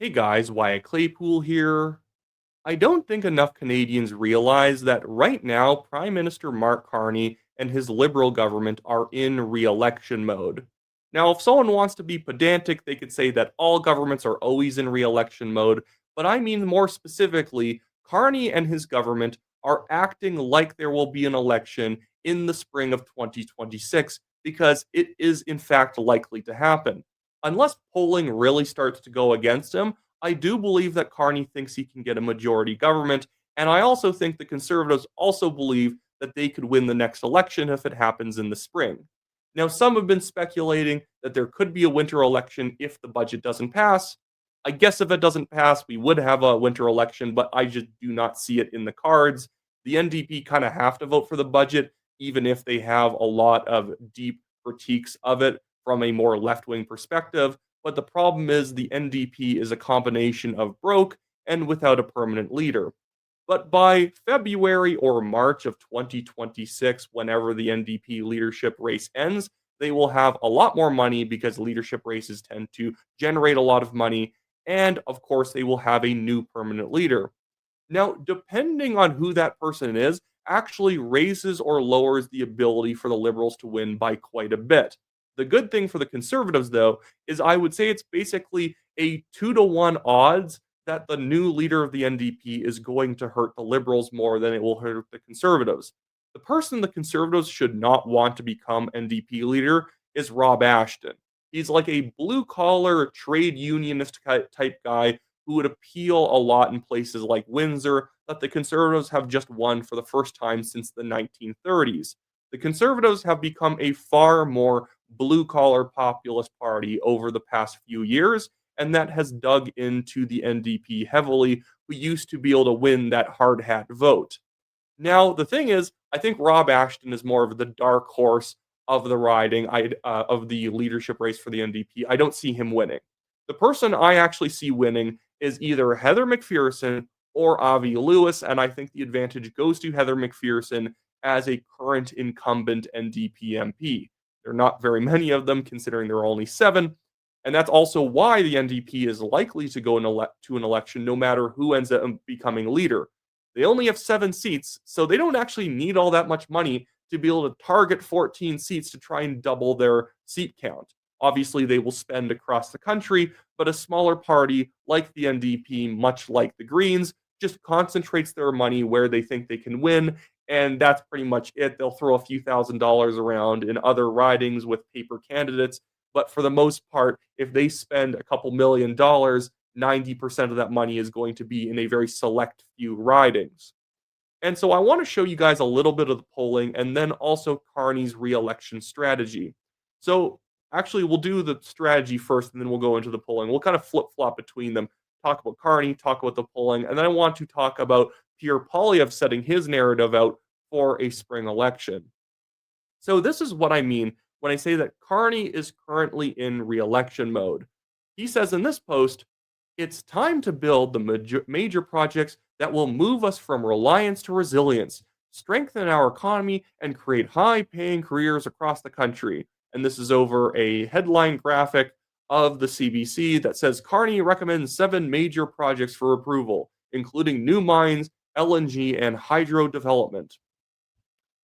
Hey guys, Wyatt Claypool here. I don't think enough Canadians realize that right now, Prime Minister Mark Carney and his Liberal government are in re-election mode. Now, if someone wants to be pedantic, they could say that all governments are always in re-election mode, but I mean more specifically, Carney and his government are acting like there will be an election in the spring of 2026 because it is in fact likely to happen. Unless polling really starts to go against him, I do believe that Carney thinks he can get a majority government, and I also think the Conservatives also believe that they could win the next election if it happens in the spring. Now, some have been speculating that there could be a winter election if the budget doesn't pass. I guess if it doesn't pass, we would have a winter election, but I just do not see it in the cards. The NDP kind of have to vote for the budget, even if they have a lot of deep critiques of it from a more left wing perspective. But the problem is the NDP is a combination of broke and without a permanent leader. But by February or March of 2026, whenever the NDP leadership race ends, they will have a lot more money because leadership races tend to generate a lot of money. And of course, they will have a new permanent leader. Now, depending on who that person is, actually raises or lowers the ability for the Liberals to win by quite a bit. The good thing for the Conservatives, though, is I would say it's basically a 2-to-1 odds that the new leader of the NDP is going to hurt the Liberals more than it will hurt the Conservatives. The person the Conservatives should not want to become NDP leader is Rob Ashton. He's like a blue collar trade unionist type guy who would appeal a lot in places like Windsor that the Conservatives have just won for the first time since the 1930s. The Conservatives have become a far more blue collar populist party over the past few years, and that has dug into the NDP heavily, who used to be able to win that hard hat vote. Now, the thing is, I think Rob Ashton is more of the dark horse of the riding, of the leadership race for the NDP. I don't see him winning. The person I actually see winning is either Heather McPherson or Avi Lewis, and I think the advantage goes to Heather McPherson as a current incumbent NDP MP. There are not very many of them, considering there are only 7, and that's also why the NDP is likely to go to an election no matter who ends up becoming leader. They only have 7 seats, so they don't actually need all that much money to be able to target 14 seats to try and double their seat count. Obviously, they will spend across the country, but a smaller party like the NDP, much like the Greens, just concentrates their money where they think they can win, and that's pretty much it. They'll throw a few $1,000s around in other ridings with paper candidates, but for the most part, if they spend a couple $1 million, 90% of that money is going to be in a very select few ridings. And so I want to show you guys a little bit of the polling and then also Carney's reelection strategy. So actually, we'll do the strategy first and then we'll go into the polling. We'll kind of flip flop between them, talk about Carney, talk about the polling, and then I want to talk about Pierre Poilievre setting his narrative out for a spring election. So this is what I mean when I say that Carney is currently in reelection mode. He says in this post, it's time to build the major projects that will move us from reliance to resilience, strengthen our economy, and create high paying careers across the country. And this is over a headline graphic of the CBC that says Carney recommends 7 major projects for approval, including new mines, LNG, and hydro development.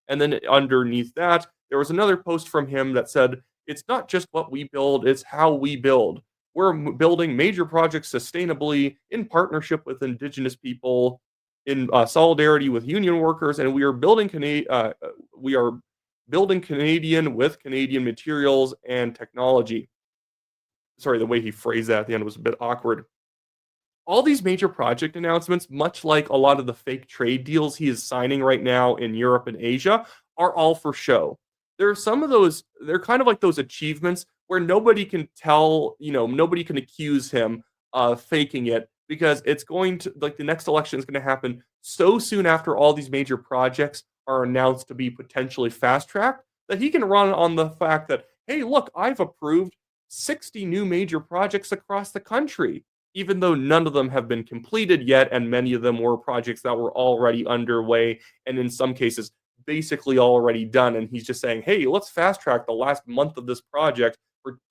And then underneath that, there was another post from him that said, it's not just what we build, it's how we build. We're building major projects sustainably in partnership with Indigenous people, in solidarity with union workers, and we are building Canadian with Canadian materials and technology. Sorry, the way he phrased that at the end was a bit awkward. All these major project announcements, much like a lot of the fake trade deals he is signing right now in Europe and Asia, are all for show. There are some of those, they're kind of like those achievements where nobody can tell, nobody can accuse him of faking it because it's going to, like, the next election is going to happen so soon after all these major projects are announced to be potentially fast tracked that he can run on the fact that, hey, look, I've approved 60 new major projects across the country, even though none of them have been completed yet, and many of them were projects that were already underway, and in some cases, basically already done. And he's just saying, hey, let's fast track the last month of this project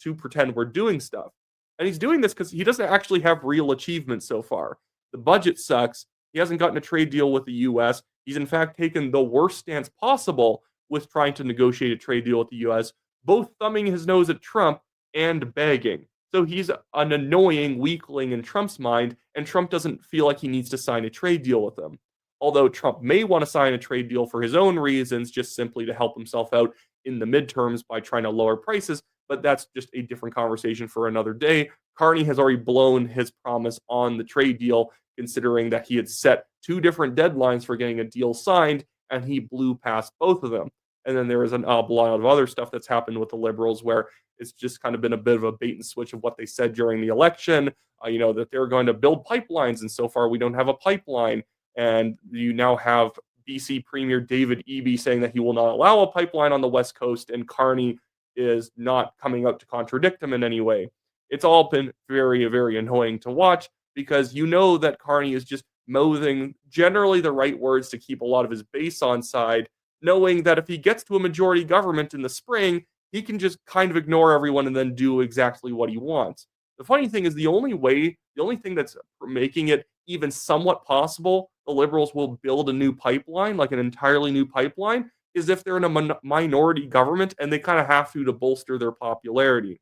to pretend we're doing stuff. And he's doing this because he doesn't actually have real achievements so far. The budget sucks. He hasn't gotten a trade deal with the US. He's in fact taken the worst stance possible with trying to negotiate a trade deal with the US, both thumbing his nose at Trump and begging. So he's an annoying weakling in Trump's mind, and Trump doesn't feel like he needs to sign a trade deal with him. Although Trump may want to sign a trade deal for his own reasons, just simply to help himself out in the midterms by trying to lower prices, but that's just a different conversation for another day. Carney has already blown his promise on the trade deal, considering that he had set two different deadlines for getting a deal signed, and he blew past both of them. And then there is a lot of other stuff that's happened with the Liberals where it's just kind of been a bit of a bait and switch of what they said during the election, that they're going to build pipelines, and so far we don't have a pipeline. And you now have BC Premier David Eby saying that he will not allow a pipeline on the West Coast, and Carney is not coming out to contradict him in any way. It's all been very, very annoying to watch because you know that Carney is just mouthing generally the right words to keep a lot of his base on side, knowing that if he gets to a majority government in the spring, he can just kind of ignore everyone and then do exactly what he wants. The funny thing is the only thing that's making it even somewhat possible the Liberals will build a new pipeline, like an entirely new pipeline, is if they're in a minority government and they kind of have to bolster their popularity.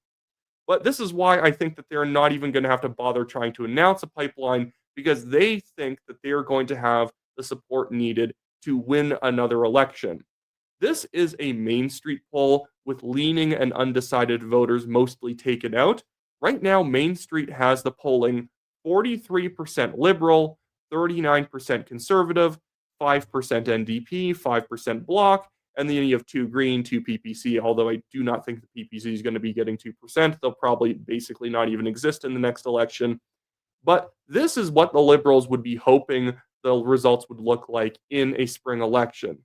But this is why I think that they're not even going to have to bother trying to announce a pipeline because they think that they are going to have the support needed to win another election. This is a Main Street poll with leaning and undecided voters mostly taken out. Right now, Main Street has the polling 43% liberal, 39% conservative, 5% NDP, 5% bloc, and then you have 2 green, 2 PPC, although I do not think the PPC is going to be getting 2%. They'll probably basically not even exist in the next election. But this is what the Liberals would be hoping the results would look like in a spring election.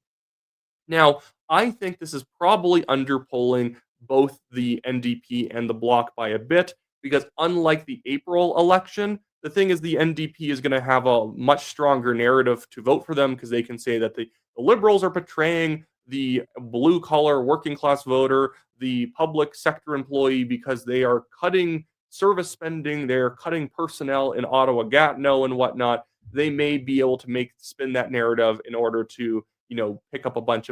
Now, I think this is probably underpolling both the NDP and the Bloc by a bit, because unlike the April election, the thing is the NDP is going to have a much stronger narrative to vote for them because they can say that the Liberals are betraying the blue collar working class voter, the public sector employee, because they are cutting service spending, they're cutting personnel in Ottawa Gatineau and whatnot. They may be able to spin that narrative in order to pick up a bunch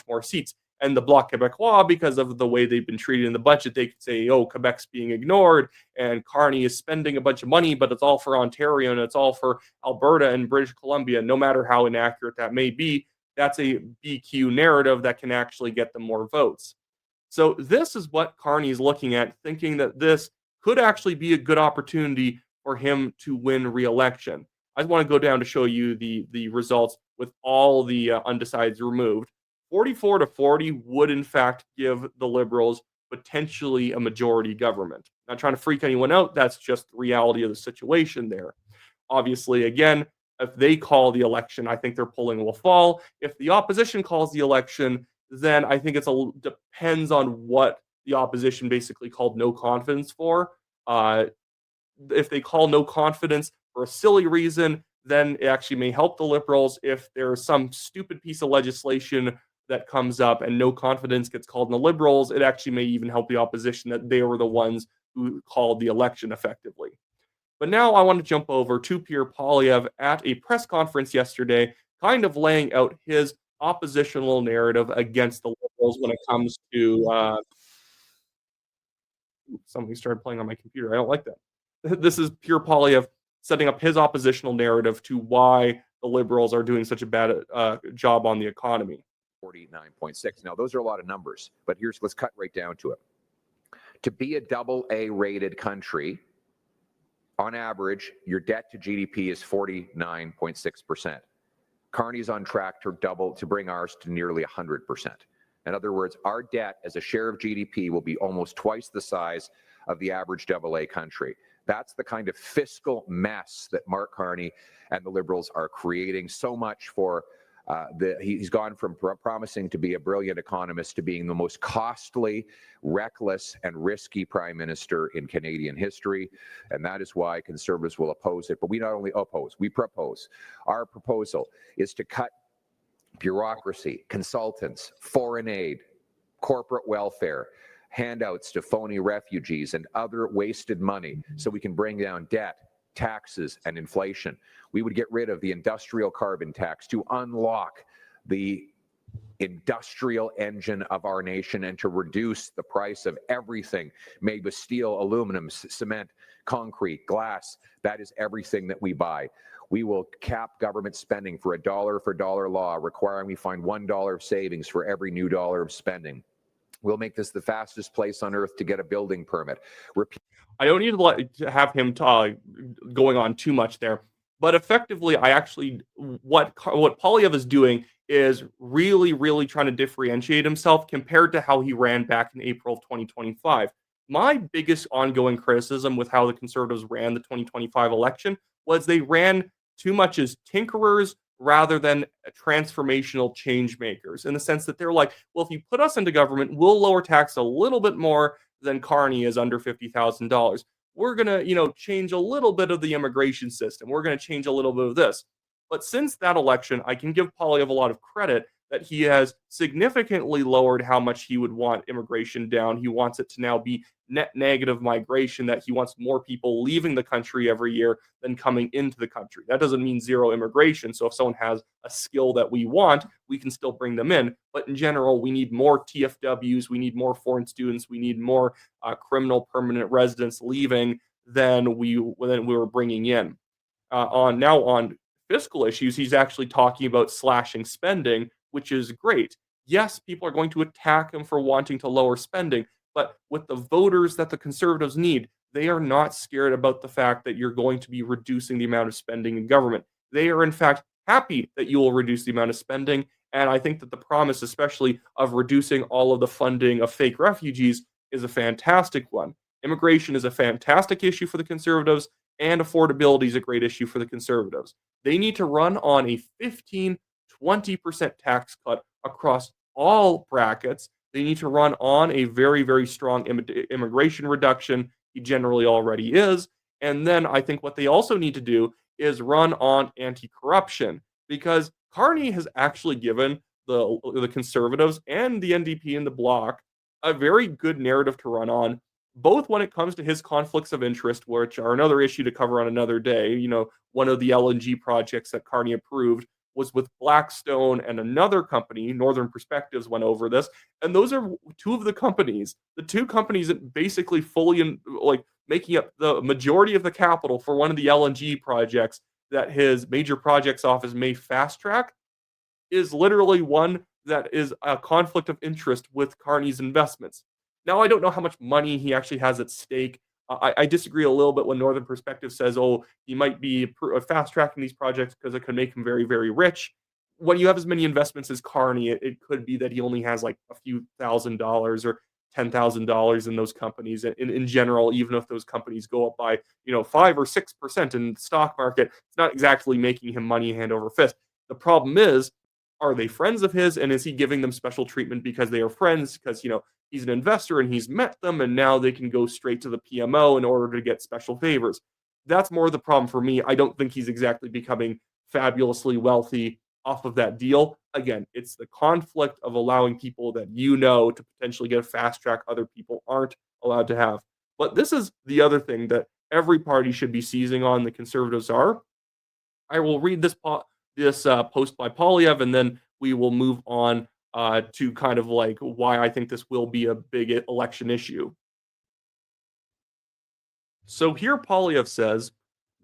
more seats. And the Bloc Québécois, because of the way they've been treated in the budget, they could say, oh, Quebec's being ignored and Carney is spending a bunch of money, but it's all for Ontario and it's all for Alberta and British Columbia. No matter how inaccurate that may be, that's a BQ narrative that can actually get them more votes. So this is what Carney's looking at, thinking that this could actually be a good opportunity for him to win re-election. I just want to go down to show you the results with all the undecideds removed. 44-40 would in fact give the Liberals potentially a majority government. Not trying to freak anyone out, that's just the reality of the situation there. Obviously, again, if they call the election, I think their polling will fall. If the opposition calls the election, then I think depends on what the opposition basically called no confidence for. If they call no confidence for a silly reason, then it actually may help the Liberals. If there's some stupid piece of legislation that comes up and no confidence gets called in the Liberals, it actually may even help the opposition that they were the ones who called the election effectively. But now I want to jump over to Pierre Poilievre at a press conference yesterday, kind of laying out his oppositional narrative against the Liberals when it comes to something started playing on my computer. I don't like that. This is Pierre Poilievre setting up his oppositional narrative to why the Liberals are doing such a bad job on the economy. 49.6. Now, those are a lot of numbers, but let's cut right down to it. To be a AA rated country, on average, your debt to GDP is 49.6%. Carney's on track to bring ours to nearly 100%. In other words, our debt as a share of GDP will be almost twice the size of the average AA country. That's the kind of fiscal mess that Mark Carney and the Liberals are creating. So much for he's gone from promising to be a brilliant economist to being the most costly, reckless, and risky prime minister in Canadian history. And that is why Conservatives will oppose it. But we not only oppose, we propose. Our proposal is to cut bureaucracy, consultants, foreign aid, corporate welfare, handouts to phony refugees and other wasted money so we can bring down debt, taxes, and inflation. We would get rid of the industrial carbon tax to unlock the industrial engine of our nation and to reduce the price of everything made with steel, aluminum, cement, concrete, glass. That is everything that we buy. We will cap government spending for a dollar for dollar law, requiring we find $1 of savings for every new dollar of spending. We'll make this the fastest place on earth to get a building permit. I don't need to have him going on too much there, but effectively, what Poilievre is doing is really, really trying to differentiate himself compared to how he ran back in April of 2025. My biggest ongoing criticism with how the Conservatives ran the 2025 election was they ran too much as tinkerers rather than transformational change makers, in the sense that they're like, well, if you put us into government, we'll lower tax a little bit more than Carney is under $50,000. We're going to, change a little bit of the immigration system. We're going to change a little bit of this. But since that election, I can give Poilievre a lot of credit that he has significantly lowered how much he would want immigration down. He wants it to now be net negative migration, that he wants more people leaving the country every year than coming into the country. That doesn't mean zero immigration. So if someone has a skill that we want, we can still bring them in. But in general, we need more TFWs, we need more foreign students, we need more criminal permanent residents leaving than we were bringing in. On fiscal issues, he's actually talking about slashing spending, which is great. Yes, people are going to attack him for wanting to lower spending, but with the voters that the Conservatives need, they are not scared about the fact that you're going to be reducing the amount of spending in government. They are, in fact, happy that you will reduce the amount of spending. And I think that the promise, especially of reducing all of the funding of fake refugees, is a fantastic one. Immigration is a fantastic issue for the Conservatives, and affordability is a great issue for the Conservatives. They need to run on a 15-20% tax cut across all brackets. They need to run on a very, very strong immigration reduction. He generally already is. And then I think what they also need to do is run on anti-corruption, because Carney has actually given the Conservatives and the NDP and the Bloc a very good narrative to run on, both when it comes to his conflicts of interest, which are another issue to cover on another day. One of the LNG projects that Carney approved was with Blackstone, and another company, Northern Perspectives, went over this. And those are two of the two companies that basically making up the majority of the capital for one of the LNG projects that his major projects office may fast track, is literally one that is a conflict of interest with Carney's investments. Now, I don't know how much money he actually has at stake. I disagree a little bit when Northern Perspective says, he might be fast tracking these projects because it could make him very, very rich. When you have as many investments as Carney, it could be that he only has like a few $1,000s or $10,000 in those companies. In general, even if those companies go up by 5 or 6% in the stock market, it's not exactly making him money hand over fist. The problem is, are they friends of his, and is he giving them special treatment because they are friends? Because he's an investor and he's met them, and now they can go straight to the PMO in order to get special favors. That's more the problem for me. I don't think he's exactly becoming fabulously wealthy off of that deal. Again, it's the conflict of allowing people that to potentially get a fast track other people aren't allowed to have. But this is the other thing that every party should be seizing on. The Conservatives are. I will read this post by Poilievre, and then we will move on to kind of like why I think this will be a big election issue. So here Poilievre says,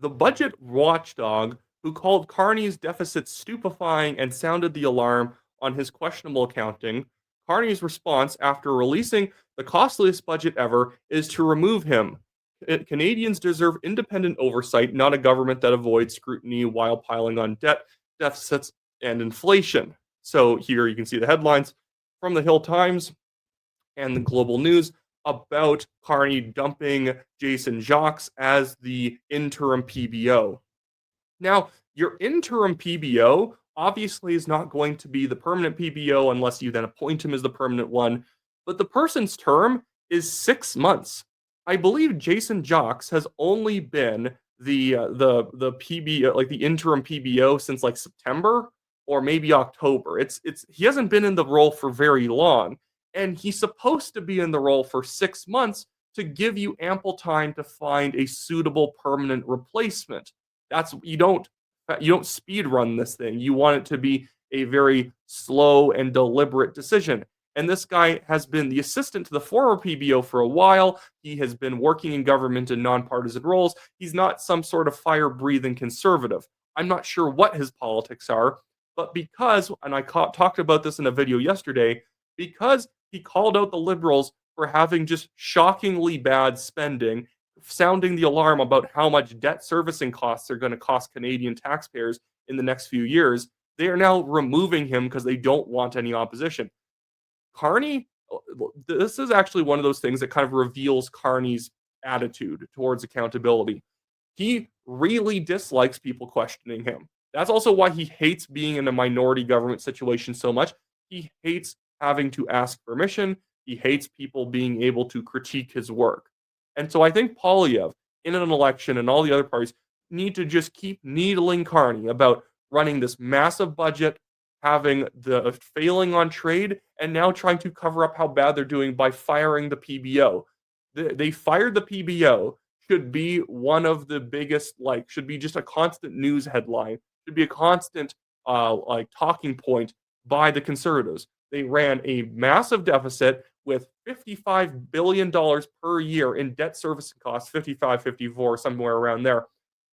the budget watchdog who called Carney's deficit stupefying and sounded the alarm on his questionable accounting, Carney's response after releasing the costliest budget ever is to remove him. Canadians deserve independent oversight, not a government that avoids scrutiny while piling on debt, deficits, and inflation. So here you can see the headlines from the Hill Times and the Global News about Carney dumping Jason Jacques as the interim PBO. Now, your interim PBO obviously is not going to be the permanent PBO unless you then appoint him as the permanent one, but the person's term is 6 months. I believe Jason Jacques has only been the PBO, like the interim PBO, since like September or maybe October. He hasn't been in the role for very long. And he's supposed to be in the role for 6 months to give you ample time to find a suitable permanent replacement. That's you don't speed run this thing. You want it to be a very slow and deliberate decision. And this guy has been the assistant to the former PBO for a while. He has been working in government in nonpartisan roles. He's not some sort of fire-breathing conservative. I'm not sure what his politics are, but because, and I talked about this in a video yesterday, because he called out the Liberals for having just shockingly bad spending, sounding the alarm about how much debt servicing costs are going to cost Canadian taxpayers in the next few years, they are now removing him because they don't want any opposition. Carney, this is actually one of those things that kind of reveals Carney's attitude towards accountability. He really dislikes people questioning him. That's also why he hates being in a minority government situation so much. He hates having to ask permission. He hates people being able to critique his work. And so I think Poilievre, in an election, and all the other parties need to just keep needling Carney about running this massive budget, having the failing on trade, and now trying to cover up how bad they're doing by firing the PBO. They fired the PBO. Should be one of the biggest, should be just a constant news headline, should be a constant talking point by the Conservatives. They ran a massive deficit with $55 billion per year in debt servicing costs, 55, 54, somewhere around there.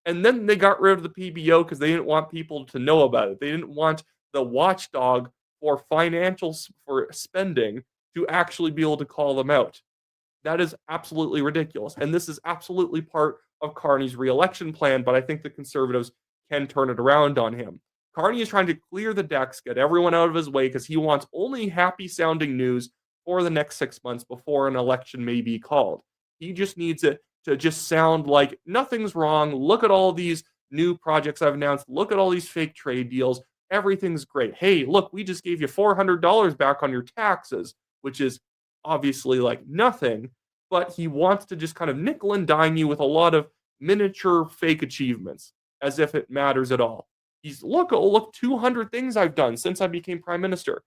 And then they got rid of the PBO because they didn't want people to know about it. They didn't want the watchdog for for spending to actually be able to call them out. That is absolutely ridiculous. And this is absolutely part of Carney's reelection plan, but I think the Conservatives can turn it around on him. Carney is trying to clear the decks, get everyone out of his way, because he wants only happy-sounding news for the next 6 months before an election may be called. He just needs it to just sound like nothing's wrong. Look at all these new projects I've announced. Look at all these fake trade deals. Everything's great. Hey, look, we just gave you $400 back on your taxes, which is obviously like nothing, but he wants to just kind of nickel and dime you with a lot of miniature fake achievements as if it matters at all. He's look 200 things I've done since I became prime minister.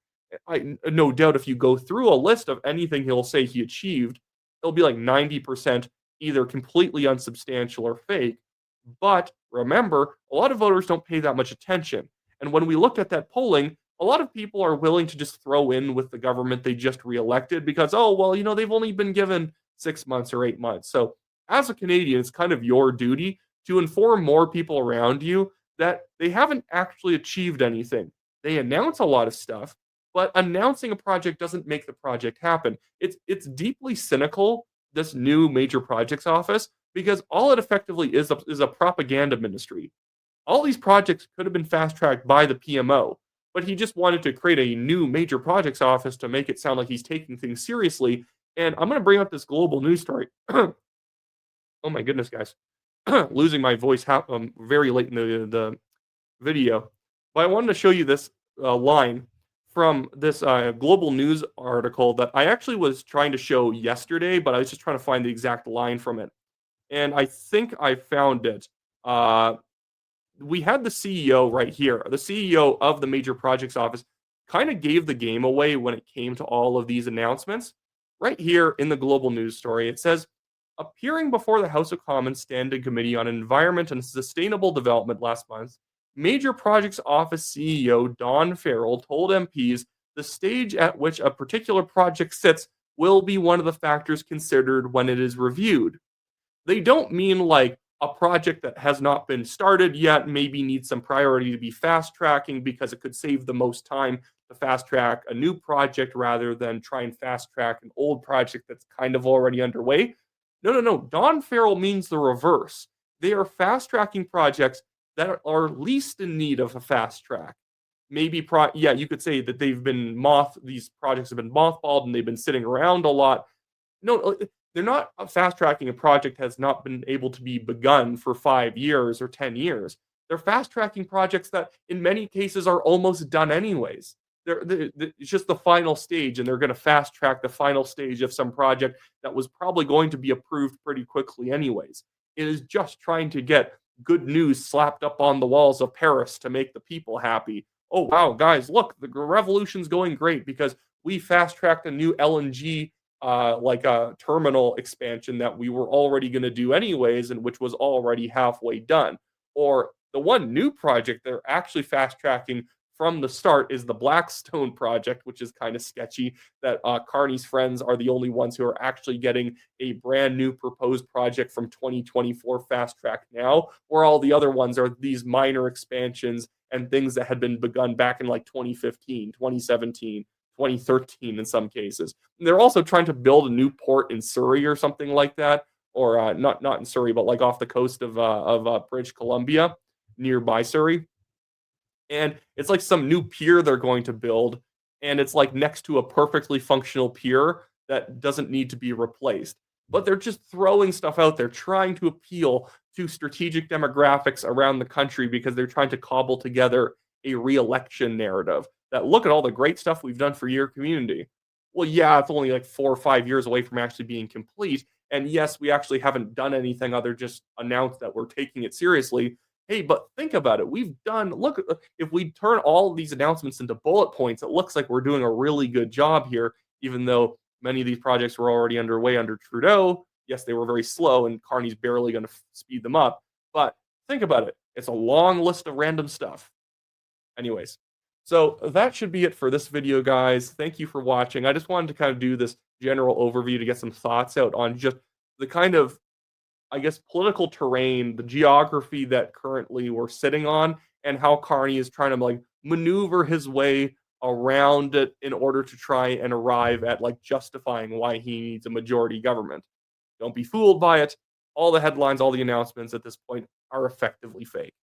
I no doubt if you go through a list of anything he'll say he achieved, it'll be like 90% either completely unsubstantial or fake. But remember, a lot of voters don't pay that much attention. And when we looked at that polling, a lot of people are willing to just throw in with the government they just reelected because, oh, well, they've only been given 6 months or 8 months. So as a Canadian, it's kind of your duty to inform more people around you that they haven't actually achieved anything. They announce a lot of stuff, but announcing a project doesn't make the project happen. It's deeply cynical, this new major projects office, because all it effectively is a propaganda ministry. All these projects could have been fast-tracked by the PMO, but he just wanted to create a new major projects office to make it sound like he's taking things seriously. And I'm going to bring up this global news story. Oh my goodness, guys. Losing my voice very late in the video. But I wanted to show you this line from this global news article that I actually was trying to show yesterday, but I was just trying to find the exact line from it. And I think I found it. We had the CEO right here. The CEO of the Major Projects Office kind of gave the game away when it came to all of these announcements. Right here in the global news story, it says, appearing before the House of Commons Standing Committee on Environment and Sustainable Development last month, Major Projects Office CEO Don Farrell told MPs the stage at which a particular project sits will be one of the factors considered when it is reviewed. They don't mean like a project that has not been started yet, maybe needs some priority to be fast tracking because it could save the most time to fast track a new project rather than try and fast track an old project that's kind of already underway. No. Don Farrell means the reverse. They are fast tracking projects that are least in need of a fast track. Maybe, you could say that these projects have been mothballed and they've been sitting around a lot. No, they're not fast tracking a project has not been able to be begun for 5 years or 10 years. They're fast tracking projects that in many cases are almost done anyways. It's just the final stage, and they're going to fast track the final stage of some project that was probably going to be approved pretty quickly anyways. It is just trying to get good news slapped up on the walls of Paris to make the people happy. Oh, wow, guys, look, the revolution's going great because we fast-tracked a new LNG like a terminal expansion that we were already going to do anyways, and which was already halfway done. Or the one new project they're actually fast-tracking from the start is the Blackstone project, which is kind of sketchy that Carney's friends are the only ones who are actually getting a brand new proposed project from 2024 fast track now, where all the other ones are these minor expansions and things that had been begun back in like 2015, 2017, 2013 in some cases. And they're also trying to build a new port in Surrey or something like that, or not in Surrey, but like off the coast of British Columbia, nearby Surrey. And it's like some new pier they're going to build, and it's like next to a perfectly functional pier that doesn't need to be replaced. But they're just throwing stuff out there, trying to appeal to strategic demographics around the country because they're trying to cobble together a reelection narrative that look at all the great stuff we've done for your community. Well, yeah, it's only like 4 or 5 years away from actually being complete. And yes, we actually haven't done anything other just announced that we're taking it seriously. Hey, but think about it. We've done, look, if we turn all of these announcements into bullet points, it looks like we're doing a really good job here, even though many of these projects were already underway under Trudeau. Yes, they were very slow, and Carney's barely going to speed them up. But think about it. It's a long list of random stuff. Anyways, so that should be it for this video, guys. Thank you for watching. I just wanted to kind of do this general overview to get some thoughts out on just the kind of, I guess, political terrain, the geography that currently we're sitting on, and how Carney is trying to like maneuver his way around it in order to try and arrive at like justifying why he needs a majority government. Don't be fooled by it. All the headlines, all the announcements at this point are effectively fake.